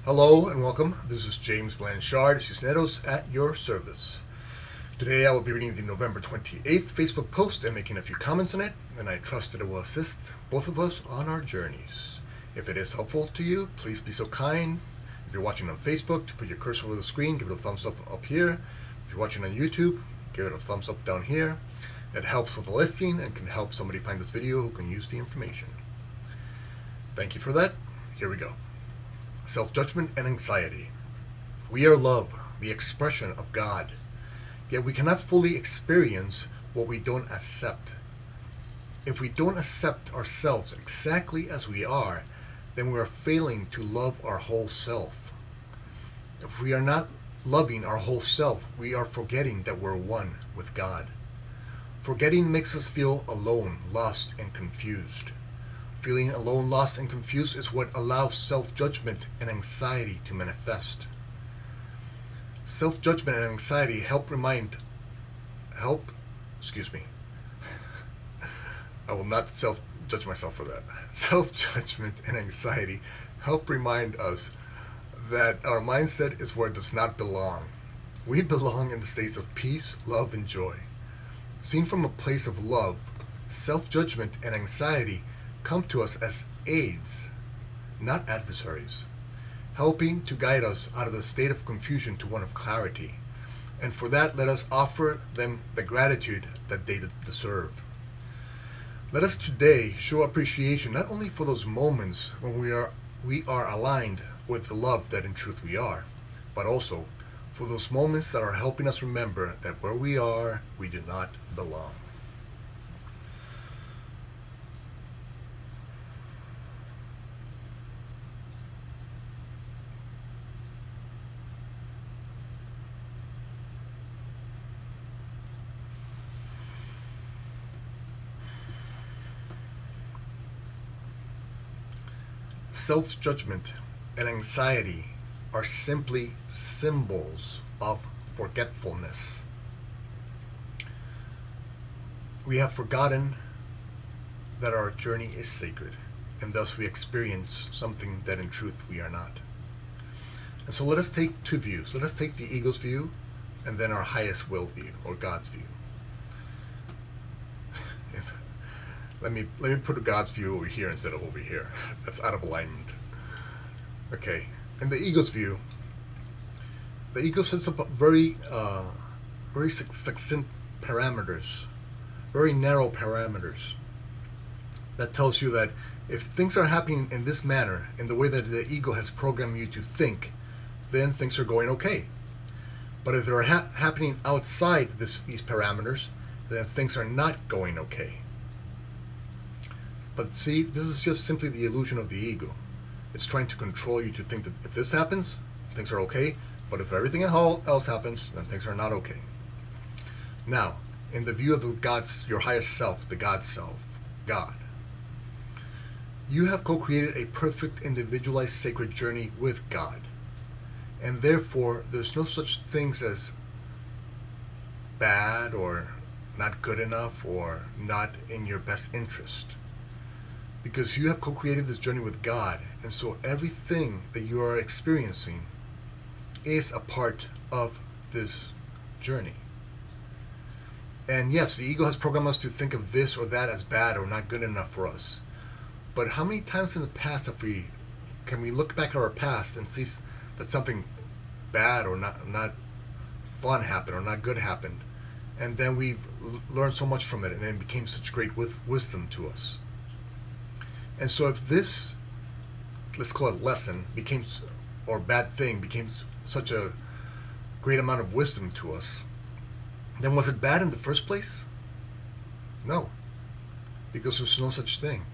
Hello and welcome. This is James Blanchard, Cisneros at your service. Today I will be reading the November 28th Facebook post and making a few comments on it, and I trust that it will assist both of us on our journeys. If it is helpful to you, please be so kind. If you're watching on Facebook, to put your cursor over the screen, give it a thumbs up here. If you're watching on YouTube, give it a thumbs up down here. It helps with the listing and can help somebody find this video who can use the information. Thank you for that. Here we go. Self-judgment and anxiety. We are love, the expression of God. Yet we cannot fully experience what we don't accept. If we don't accept ourselves exactly as we are, then we are failing to love our whole self. If we are not loving our whole self, we are forgetting that we're one with God. Forgetting makes us feel alone, lost, and confused. Feeling alone, lost, and confused is what allows self-judgment and anxiety to manifest. Self-judgment and anxiety I will not self-judge myself for that. Self-judgment and anxiety help remind us that our mindset is where it does not belong. We belong in the states of peace, love, and joy. Seen from a place of love, self-judgment and anxiety come to us as aids, not adversaries, helping to guide us out of the state of confusion to one of clarity. And for that, let us offer them the gratitude that they deserve. Let us today show appreciation not only for those moments when we are aligned with the love that in truth we are, but also for those moments that are helping us remember that where we are, we do not belong. Self-judgment and anxiety are simply symbols of forgetfulness. We have forgotten that our journey is sacred, and thus we experience something that in truth we are not. And so let us take two views. Let us take the ego's view and then our highest will view, or God's view. Let me put God's view over here instead of over here. That's out of alignment. Okay. In the ego's view, the ego sets up very succinct parameters, very narrow parameters, that tells you that if things are happening in this manner, in the way that the ego has programmed you to think, then things are going okay. But if they're happening outside these parameters, then things are not going okay. But see, this is just simply the illusion of the ego. It's trying to control you to think that if this happens, things are okay, but if everything else happens, then things are not okay. Now, in the view of your highest self, the God self, God, you have co-created a perfect, individualized, sacred journey with God. And therefore, there's no such things as bad or not good enough or not in your best interest. Because you have co-created this journey with God, and so everything that you are experiencing is a part of this journey. And yes, the ego has programmed us to think of this or that as bad or not good enough for us. But how many times in the past can we look back at our past and see that something bad or not fun happened or not good happened, and then we've learned so much from it, and it became such great wisdom to us. And so if this, let's call it lesson, or bad thing became such a great amount of wisdom to us, then was it bad in the first place? No, because there's no such thing.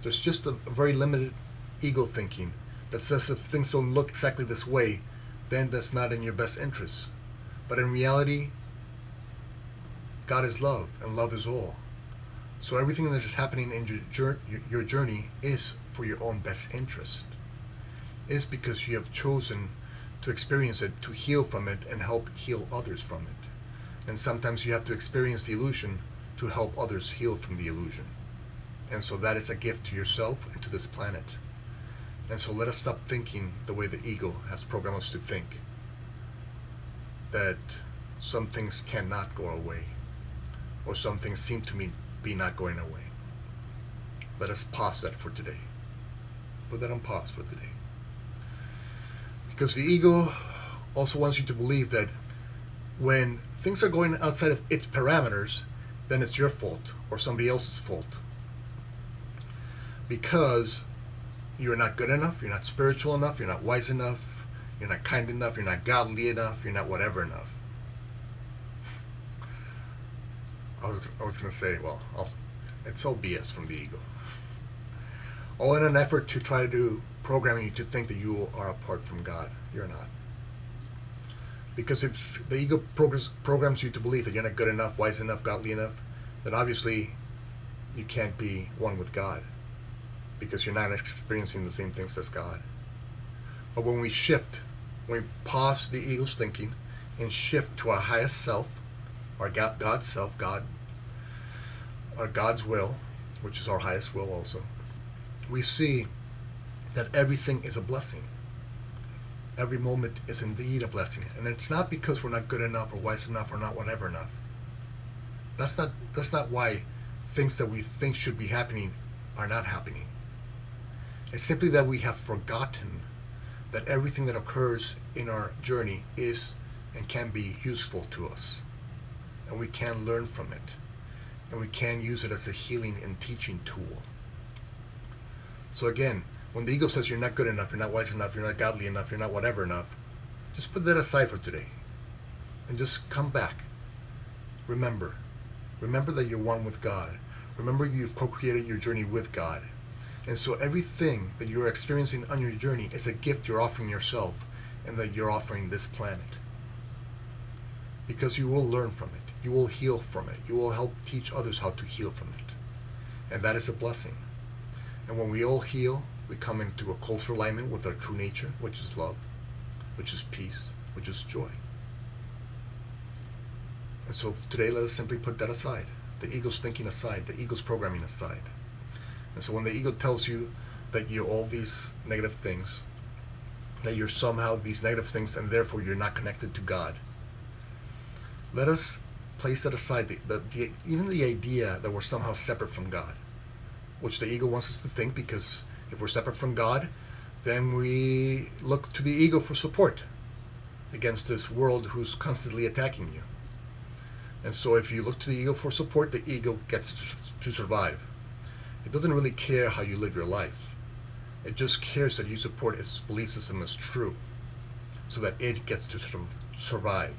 There's just a very limited ego thinking that says if things don't look exactly this way, then that's not in your best interest. But in reality, God is love, and love is all. So everything that is happening in your journey is for your own best interest. Is because you have chosen to experience it, to heal from it, and help heal others from it. And sometimes you have to experience the illusion to help others heal from the illusion. And so that is a gift to yourself and to this planet. And so let us stop thinking the way the ego has programmed us to think, that some things cannot go away, or some things seem to be not going away. Let us pause that for today. Put that on pause for today. Because the ego also wants you to believe that when things are going outside of its parameters, then it's your fault or somebody else's fault. Because you're not good enough, you're not spiritual enough, you're not wise enough, you're not kind enough, you're not godly enough, you're not whatever enough. I was going to say, well, it's all BS from the ego. All in an effort to try to program you to think that you are apart from God. You're not. Because if the ego programs you to believe that you're not good enough, wise enough, godly enough, then obviously you can't be one with God, because you're not experiencing the same things as God. But when we shift, when we pause the ego's thinking and shift to our highest self, our God's self, our God's will, which is our highest will also, we see that everything is a blessing. Every moment is indeed a blessing. And it's not because we're not good enough or wise enough or not whatever enough. That's not why things that we think should be happening are not happening. It's simply that we have forgotten that everything that occurs in our journey is and can be useful to us. And we can learn from it. And we can use it as a healing and teaching tool. So again, when the ego says you're not good enough, you're not wise enough, you're not godly enough, you're not whatever enough, just put that aside for today. And just come back. Remember that you're one with God. Remember you've co-created your journey with God. And so everything that you're experiencing on your journey is a gift you're offering yourself and that you're offering this planet. Because you will learn from it. You will heal from it. You will help teach others how to heal from it. And that is a blessing. And when we all heal, we come into a closer alignment with our true nature, which is love, which is peace, which is joy. And so today, let us simply put that aside. The ego's thinking aside, the ego's programming aside. And so when the ego tells you that you're all these negative things, that you're somehow these negative things and therefore you're not connected to God, let us place that aside, even the idea that we're somehow separate from God, which the ego wants us to think, because if we're separate from God, then we look to the ego for support against this world who's constantly attacking you. And so if you look to the ego for support, the ego gets to survive. It doesn't really care how you live your life. It just cares that you support its belief system as true, so that it gets to survive.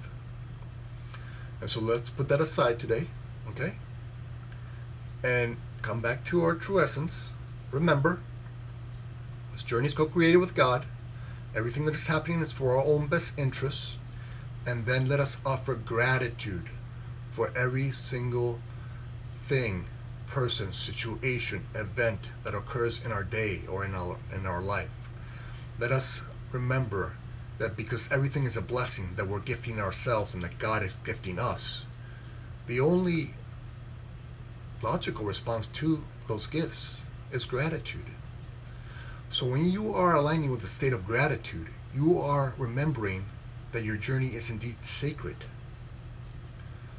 And so let's put that aside today, okay? And come back to our true essence. Remember, this journey is co-created with God. Everything that is happening is for our own best interests. And then let us offer gratitude for every single thing, person, situation, event that occurs in our day or in our life. Let us remember that because everything is a blessing that we're gifting ourselves and that God is gifting us, the only logical response to those gifts is gratitude. So when you are aligning with the state of gratitude, you are remembering that your journey is indeed sacred.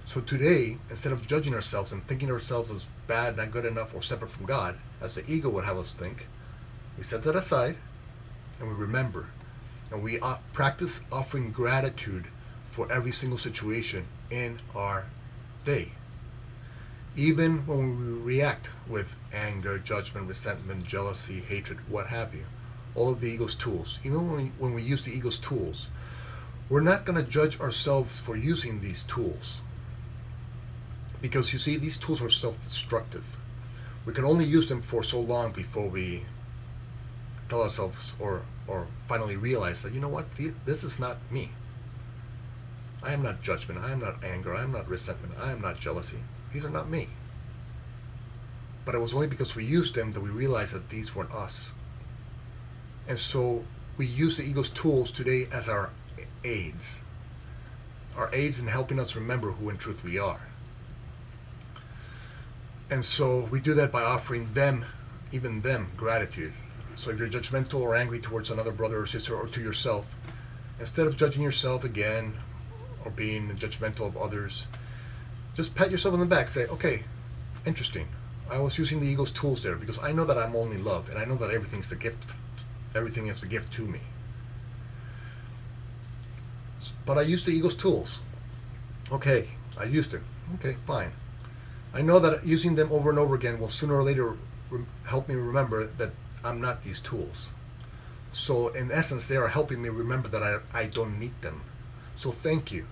So today, instead of judging ourselves and thinking ourselves as bad, not good enough, or separate from God, as the ego would have us think, we set that aside and we remember. And we practice offering gratitude for every single situation in our day. Even when we react with anger, judgment, resentment, jealousy, hatred, what have you, all of the ego's tools, even when we use the ego's tools, we're not going to judge ourselves for using these tools. Because you see, these tools are self-destructive. We can only use them for so long before we tell ourselves or finally realize that, you know what, this is not me. I am not judgment, I am not anger, I am not resentment, I am not jealousy. These are not me. But it was only because we used them that we realized that these weren't us. And so we use the ego's tools today as our aids. Our aids in helping us remember who in truth we are. And so we do that by offering them, even them, gratitude. So if you're judgmental or angry towards another brother or sister or to yourself, instead of judging yourself again or being judgmental of others, just pat yourself on the back. Say, okay, interesting. I was using the ego's tools there because I know that I'm only love, and I know that everything's a gift. Everything is a gift to me. But I used the ego's tools. Okay, I used it. Okay, fine. I know that using them over and over again will sooner or later help me remember that I'm not these tools. So in essence, they are helping me remember that I don't need them. So thank you.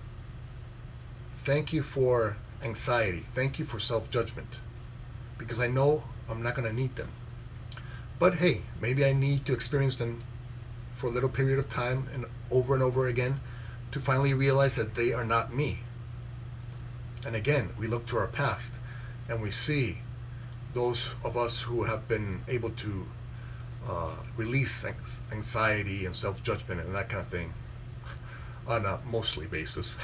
Thank you for anxiety. Thank you for self-judgment. Because I know I'm not going to need them. But hey, maybe I need to experience them for a little period of time and over again to finally realize that they are not me. And again, we look to our past and we see those of us who have been able to release anxiety and self-judgment and that kind of thing on a mostly basis.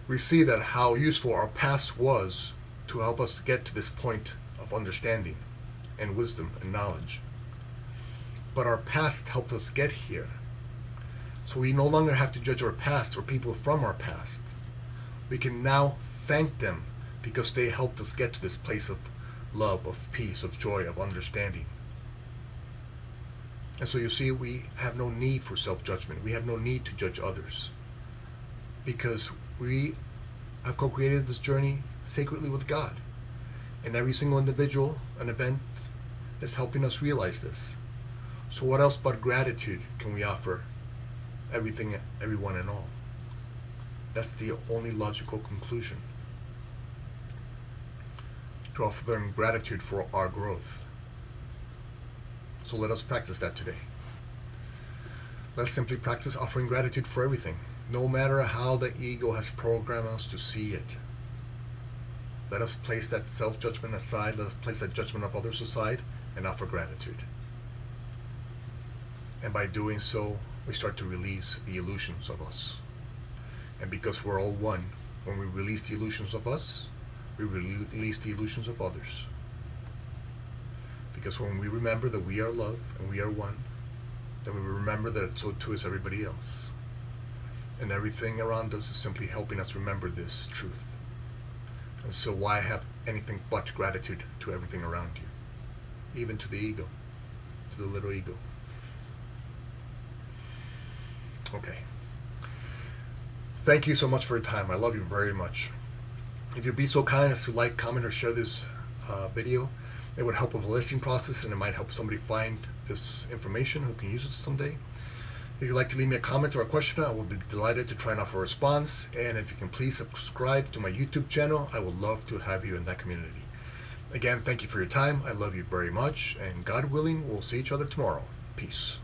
We see that how useful our past was to help us get to this point of understanding and wisdom and knowledge. But our past helped us get here. So we no longer have to judge our past or people from our past. We can now thank them because they helped us get to this place of love, of peace, of joy, of understanding. And so you see, we have no need for self-judgment. We have no need to judge others because we have co-created this journey sacredly with God. And every single individual, an event, is helping us realize this. So what else but gratitude can we offer everything, everyone, and all? That's the only logical conclusion. To offer them gratitude for our growth. So let us practice that today. Let's simply practice offering gratitude for everything, no matter how the ego has programmed us to see it. Let us place that self-judgment aside, let us place that judgment of others aside, and offer gratitude. And by doing so, we start to release the illusions of us. And because we're all one, when we release the illusions of us, we release the illusions of others. Because when we remember that we are love and we are one, then we remember that so too is everybody else. And everything around us is simply helping us remember this truth. And so why have anything but gratitude to everything around you? Even to the ego, to the little ego. Okay. Thank you so much for your time. I love you very much. If you'd be so kind as to like, comment, or share this video, it would help with the listing process and it might help somebody find this information who can use it someday. If you'd like to leave me a comment or a question, I will be delighted to try and offer a response. And if you can please subscribe to my YouTube channel, I would love to have you in that community. Again, thank you for your time. I love you very much. And God willing, we'll see each other tomorrow. Peace.